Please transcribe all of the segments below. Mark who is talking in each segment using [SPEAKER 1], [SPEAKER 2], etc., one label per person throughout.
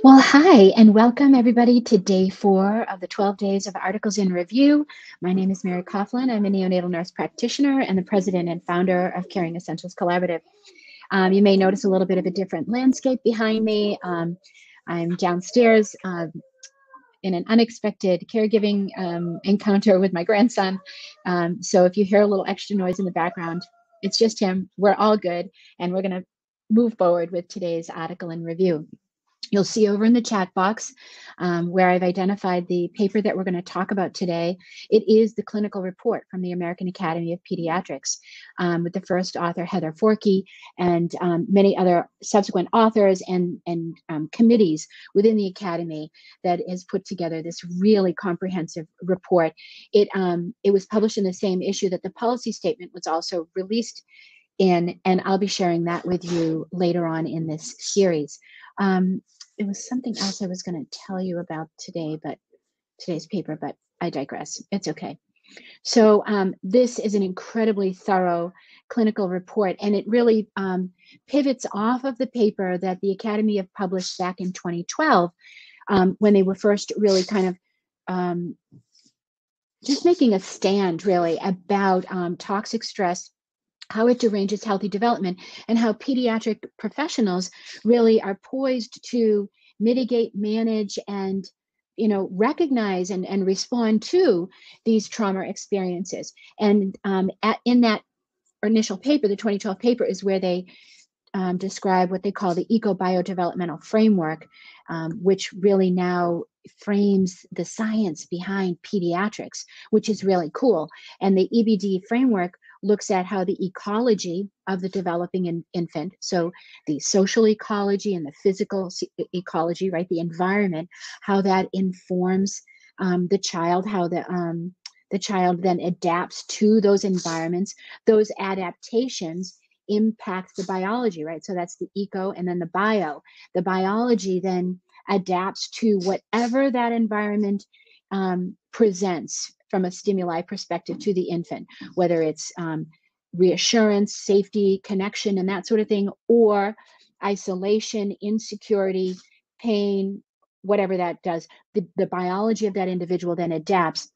[SPEAKER 1] Well, hi, and welcome everybody to day 4 of the 12 days of articles in review. My name is Mary Coughlin. I'm a neonatal nurse practitioner and the president and founder of Caring Essentials Collaborative. You may notice a little bit of a different landscape behind me. I'm downstairs in an unexpected caregiving encounter with my grandson. So if you hear a little extra noise in the background, it's just him. We're all good, and we're going to move forward with today's article in review. You'll see over in the chat box where I've identified the paper that we're going to talk about today. It is the clinical report from the American Academy of Pediatrics with the first author, Heather Forkey, and many other subsequent authors and committees within the Academy that has put together this really comprehensive report. It was published in the same issue that the policy statement was also released in, and I'll be sharing that with you later on in this series. It was something else I was going to tell you about today, but today's paper, but I digress. It's okay. So this is an incredibly thorough clinical report, and it really pivots off of the paper that the Academy have published back in 2012 when they were first really kind of just making a stand really about toxic stress, how it deranges healthy development, and how pediatric professionals really are poised to mitigate, manage, and recognize and respond to these trauma experiences. And in that initial paper, the 2012 paper, is where they describe what they call the eco-biodevelopmental framework, which really now frames the science behind pediatrics, which is really cool. And the EBD framework looks at how the ecology of the developing infant, so the social ecology and the physical ecology, right, the environment, how that informs the child, how the child then adapts to those environments. Those adaptations impact the biology, right? So that's the eco and then the bio. The biology then adapts to whatever that environment presents from a stimuli perspective to the infant, whether it's reassurance, safety, connection, and that sort of thing, or isolation, insecurity, pain, whatever that does. The biology of that individual then adapts,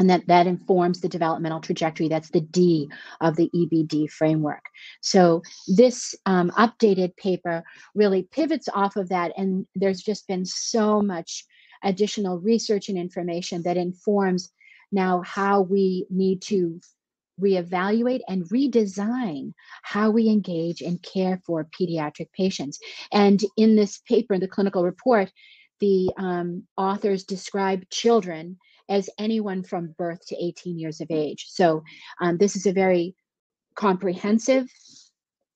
[SPEAKER 1] and that informs the developmental trajectory. That's the D of the EBD framework. So this updated paper really pivots off of that, and there's just been so much additional research and information that informs now how we need to reevaluate and redesign how we engage and care for pediatric patients. And in this paper, the clinical report, the authors describe children as anyone from birth to 18 years of age. So this is a very comprehensive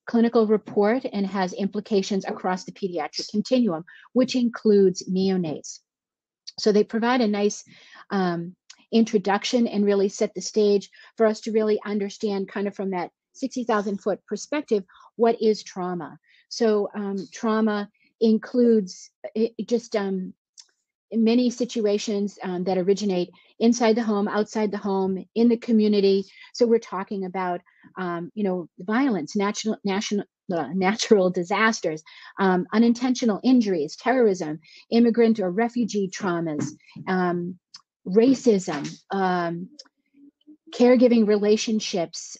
[SPEAKER 1] clinical report and has implications across the pediatric continuum, which includes neonates. So they provide a nice introduction and really set the stage for us to really understand, kind of from that 60,000 foot perspective, what is trauma. So trauma includes many situations that originate inside the home, outside the home, in the community. So we're talking about violence, natural disasters, unintentional injuries, terrorism, immigrant or refugee traumas, racism, caregiving relationships,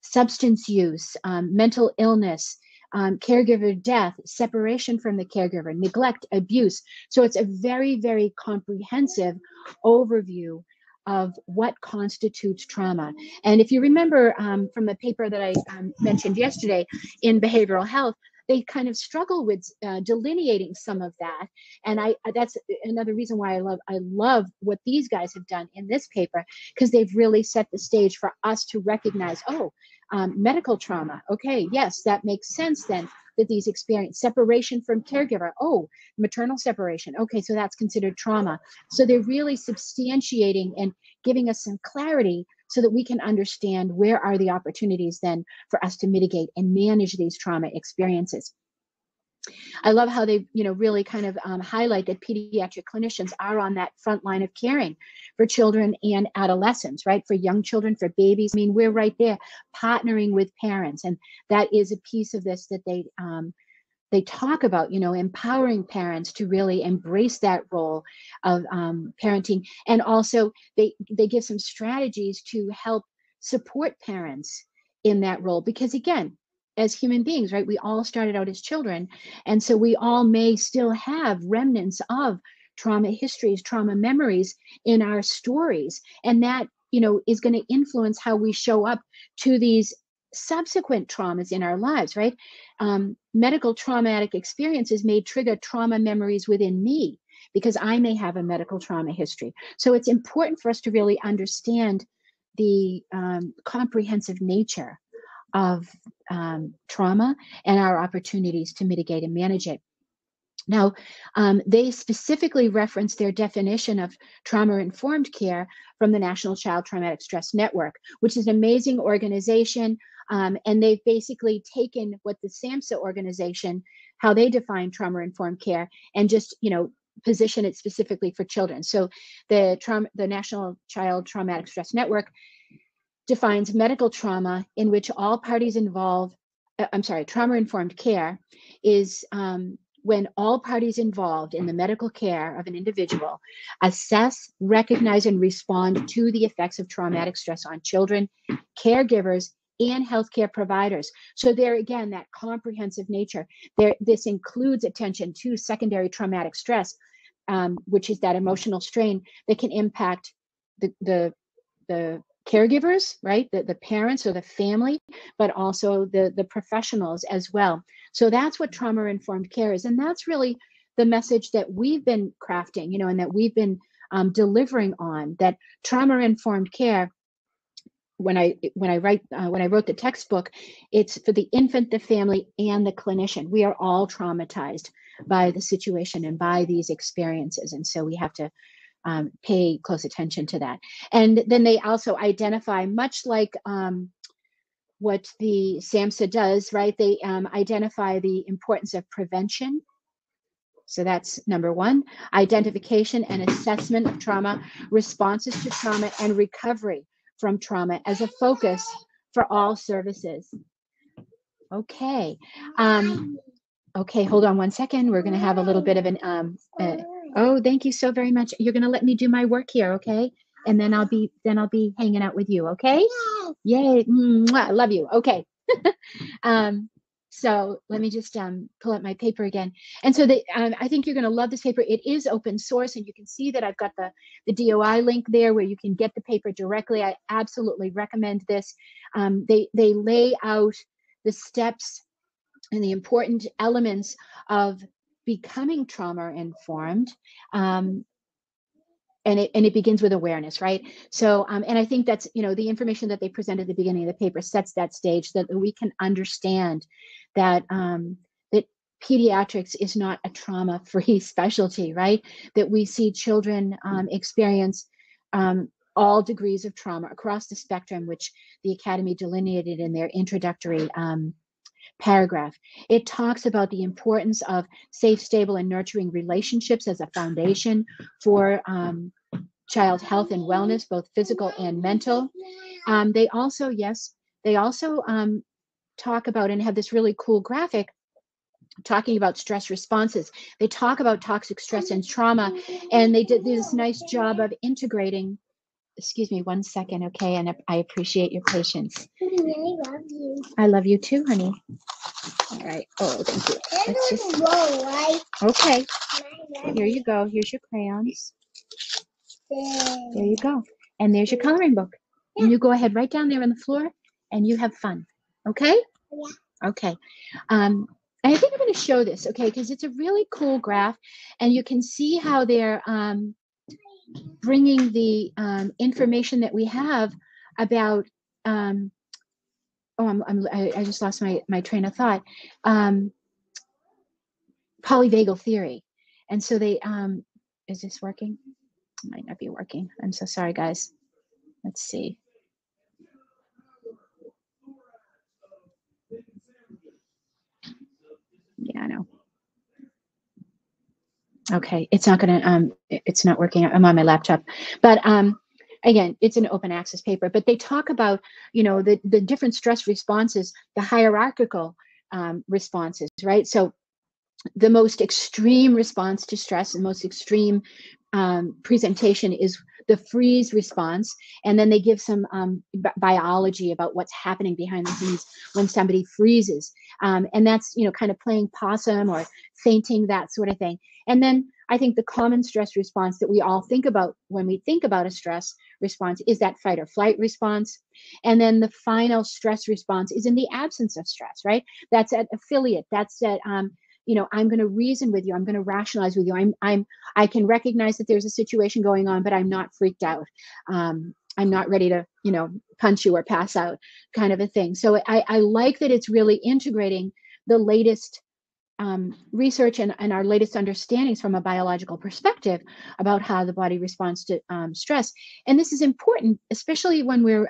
[SPEAKER 1] substance use, mental illness, caregiver death, separation from the caregiver, neglect, abuse. So it's a very, very comprehensive overview of what constitutes trauma. And if you remember from the paper that I mentioned yesterday in behavioral health, they kind of struggle with delineating some of that. And that's another reason why I love what these guys have done in this paper, because they've really set the stage for us to recognize, medical trauma. Okay, yes, that makes sense then, that these experience separation from caregiver. Oh, maternal separation. Okay, so that's considered trauma. So they're really substantiating and giving us some clarity so that we can understand where are the opportunities then for us to mitigate and manage these trauma experiences. I love how they, really kind of highlight that pediatric clinicians are on that front line of caring for children and adolescents, right? For young children, for babies. I mean, we're right there partnering with parents. And that is a piece of this that they they talk about, empowering parents to really embrace that role of parenting. And also they give some strategies to help support parents in that role. Because again, as human beings, right, we all started out as children. And so we all may still have remnants of trauma histories, trauma memories in our stories. And that, is going to influence how we show up to these subsequent traumas in our lives, right? Medical traumatic experiences may trigger trauma memories within me because I may have a medical trauma history. So it's important for us to really understand the comprehensive nature of trauma and our opportunities to mitigate and manage it. Now, they specifically reference their definition of trauma-informed care from the National Child Traumatic Stress Network, which is an amazing organization. And they've basically taken what the SAMHSA organization, how they define trauma-informed care, and just, position it specifically for children. So the National Child Traumatic Stress Network defines medical trauma in which all parties involved, trauma-informed care is when all parties involved in the medical care of an individual assess, recognize, and respond to the effects of traumatic stress on children, caregivers, and healthcare providers. So there again, that comprehensive nature. This includes attention to secondary traumatic stress, which is that emotional strain that can impact the caregivers, right? The parents or the family, but also the professionals as well. So that's what trauma-informed care is. And that's really the message that we've been crafting, and that we've been delivering on, that trauma-informed care, when I wrote the textbook, it's for the infant, the family, and the clinician. We are all traumatized by the situation and by these experiences. And so we have to pay close attention to that. And then they also identify, much like what the SAMHSA does, right? They identify the importance of prevention. So that's number one, identification and assessment of trauma, responses to trauma, and recovery from trauma as a focus for all services. Okay. Okay, hold on one second. We're going to have a little bit of an, oh, thank you so very much. You're going to let me do my work here, okay? And then I'll be hanging out with you, okay? Yay. I love you. Okay. So let me just pull up my paper again. And so I think you're going to love this paper. It is open source, and you can see that I've got the DOI link there where you can get the paper directly. I absolutely recommend this. They lay out the steps and the important elements of becoming trauma-informed. And it begins with awareness, right? So, and I think that's, the information that they present at the beginning of the paper sets that stage, that we can understand that that pediatrics is not a trauma-free specialty, right? That we see children experience all degrees of trauma across the spectrum, which the Academy delineated in their introductory paragraph. It talks about the importance of safe, stable, and nurturing relationships as a foundation for child health and wellness, both physical and mental. They also talk about, and have this really cool graphic talking about stress responses. They talk about toxic stress and trauma, and they did this nice job of integrating. Excuse me one second, okay? And I appreciate your patience. I love you. I love you too, honey. All right. Oh, thank you. Let's just... Okay. Here you go. Here's your crayons. There you go. And there's your coloring book. And you go ahead right down there on the floor and you have fun. Okay? Yeah. Okay. And I think I'm going to show this, okay? Because it's a really cool graph, and you can see how they're bringing the information that we have about I just lost my train of thought. Polyvagal theory. And so they, is this working? It might not be working. I'm so sorry, guys. Let's see. Yeah, I know. Okay, it's not gonna, it's not working. I'm on my laptop. But again, it's an open access paper, but they talk about, the different stress responses, the hierarchical responses, right? So the most extreme response to stress, the most extreme presentation is the freeze response. And then they give some biology about what's happening behind the scenes when somebody freezes. And that's, kind of playing possum or fainting, that sort of thing. And then I think the common stress response that we all think about when we think about a stress response is that fight or flight response. And then the final stress response is in the absence of stress, right? That's at affiliate. That's at, I'm going to reason with you. I'm going to rationalize with you. I can recognize that there's a situation going on, but I'm not freaked out. I'm not ready to, punch you or pass out, kind of a thing. So I like that it's really integrating the latest research and our latest understandings from a biological perspective about how the body responds to stress. And this is important, especially when we're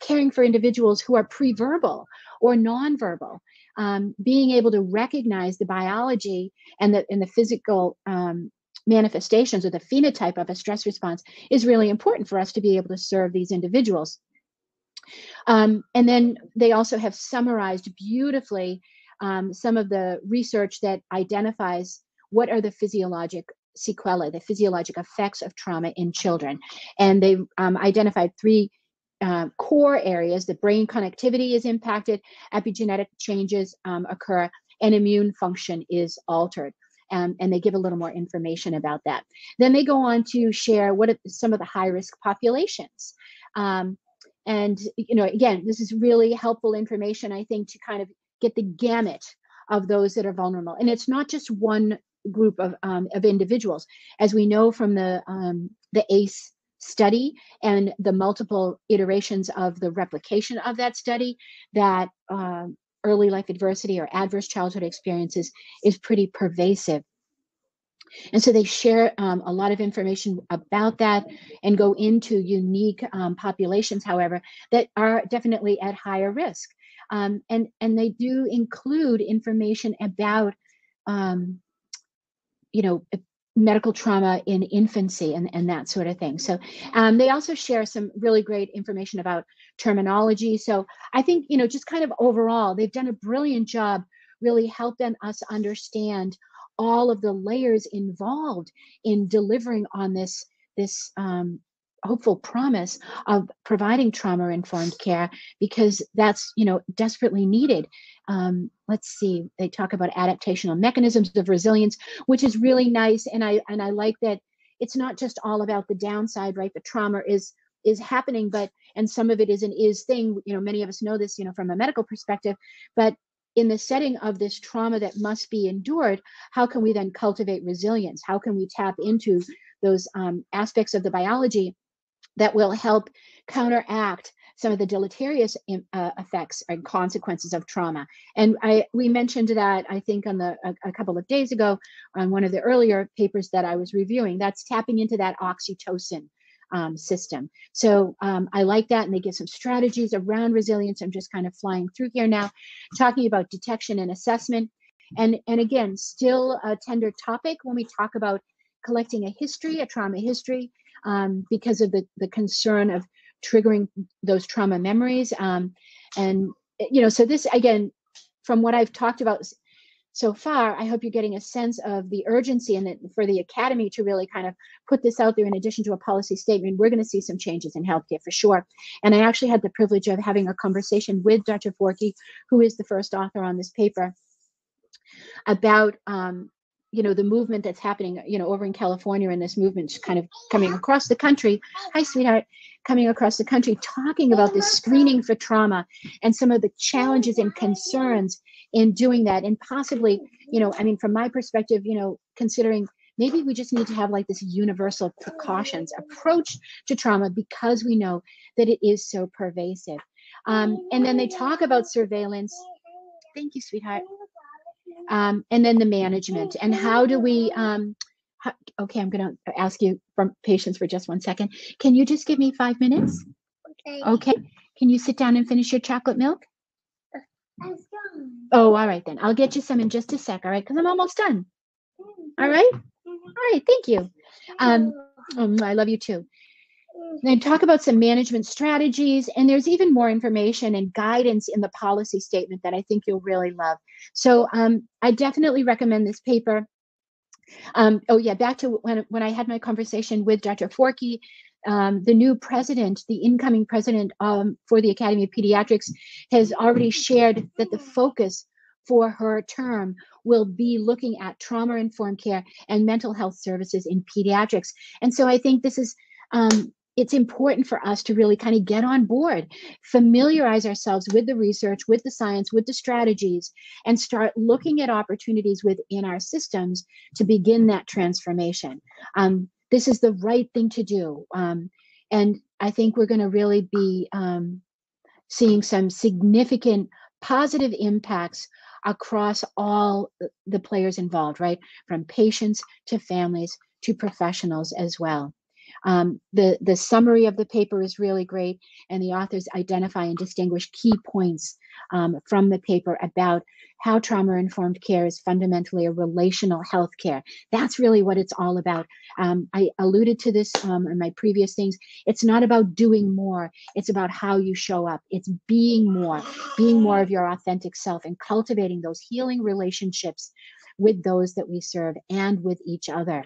[SPEAKER 1] caring for individuals who are pre-verbal or non-verbal. Being able to recognize the biology and the physical manifestations or the phenotype of a stress response is really important for us to be able to serve these individuals. And then they also have summarized beautifully some of the research that identifies what are the physiologic sequelae, the physiologic effects of trauma in children. And they've identified three core areas. The brain connectivity is impacted, epigenetic changes occur, and immune function is altered. And they give a little more information about that. Then they go on to share what are some of the high-risk populations. And, again, this is really helpful information, I think, to kind of get the gamut of those that are vulnerable. And it's not just one group of individuals. As we know from the ACE study and the multiple iterations of the replication of that study, that early life adversity or adverse childhood experiences is pretty pervasive. And so they share a lot of information about that and go into unique populations, however, that are definitely at higher risk. And they do include information about, medical trauma in infancy and that sort of thing. So they also share some really great information about terminology. So I think, just kind of overall, they've done a brilliant job really helping us understand all of the layers involved in delivering on this hopeful promise of providing trauma-informed care, because that's, desperately needed. Let's see, they talk about adaptational mechanisms of resilience, which is really nice. And I like that it's not just all about the downside, right? The trauma is happening, and some of it is an is thing. Many of us know this, from a medical perspective, but in the setting of this trauma that must be endured, how can we then cultivate resilience? How can we tap into those aspects of the biology that will help counteract some of the deleterious effects and consequences of trauma? And we mentioned that, I think, on a couple of days ago on one of the earlier papers that I was reviewing. That's tapping into that oxytocin system. So I like that, and they give some strategies around resilience. I'm just kind of flying through here now, talking about detection and assessment. And again, still a tender topic when we talk about collecting a trauma history, because of the concern of triggering those trauma memories. So this, again, from what I've talked about so far, I hope you're getting a sense of the urgency and for the Academy to really kind of put this out there in addition to a policy statement. We're going to see some changes in healthcare for sure. And I actually had the privilege of having a conversation with Dr. Forkey, who is the first author on this paper, about the movement that's happening, over in California, and this movement kind of coming across the country. Hi, sweetheart. Coming across the country, talking about the screening for trauma and some of the challenges and concerns in doing that. And possibly, from my perspective, considering maybe we just need to have like this universal precautions approach to trauma, because we know that it is so pervasive. And then they talk about surveillance. Thank you, sweetheart. And then the management, and how do we, okay, I'm going to ask you from patients for just 1 second. Can you just give me 5 minutes? Okay. Can you sit down and finish your chocolate milk? Oh, all right then. I'll get you some in just a sec, all right? Because I'm almost done. All right? All right, thank you. I love you too. They talk about some management strategies, and there's even more information and guidance in the policy statement that I think you'll really love. So I definitely recommend this paper. Oh yeah, back to when I had my conversation with Dr. Forkey, the new president, the incoming president for the Academy of Pediatrics, has already shared that the focus for her term will be looking at trauma-informed care and mental health services in pediatrics. And so I think this is it's important for us to really kind of get on board, familiarize ourselves with the research, with the science, with the strategies, and start looking at opportunities within our systems to begin that transformation. This is the right thing to do. And I think we're going to really be seeing some significant positive impacts across all the players involved, right? From patients to families to professionals as well. The summary of the paper is really great, and the authors identify and distinguish key points from the paper about how trauma-informed care is fundamentally a relational health care. That's really what it's all about. I alluded to this in my previous things. It's not about doing more. It's about how you show up. It's being more of your authentic self and cultivating those healing relationships with those that we serve and with each other.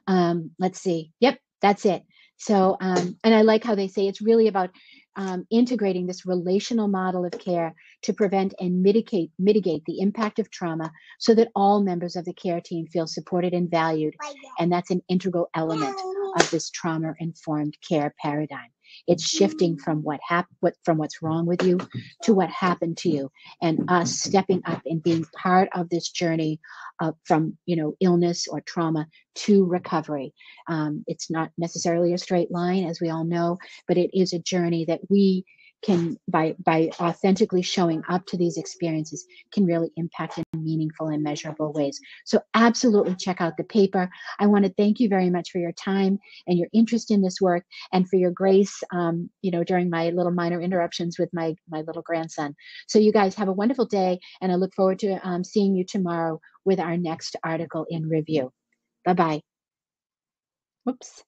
[SPEAKER 1] Let's see. Yep, that's it. So, and I like how they say it's really about integrating this relational model of care to prevent and mitigate the impact of trauma so that all members of the care team feel supported and valued. And that's an integral element of this trauma-informed care paradigm. It's shifting from what's wrong with you to what happened to you, and us stepping up and being part of this journey from illness or trauma to recovery. It's not necessarily a straight line, as we all know, but it is a journey that we can, by authentically showing up to these experiences, can really impact in meaningful and measurable ways. So absolutely check out the paper. I want to thank you very much for your time and your interest in this work, and for your grace, during my little minor interruptions with my little grandson. So you guys have a wonderful day, and I look forward to seeing you tomorrow with our next article in review. Bye-bye. Whoops.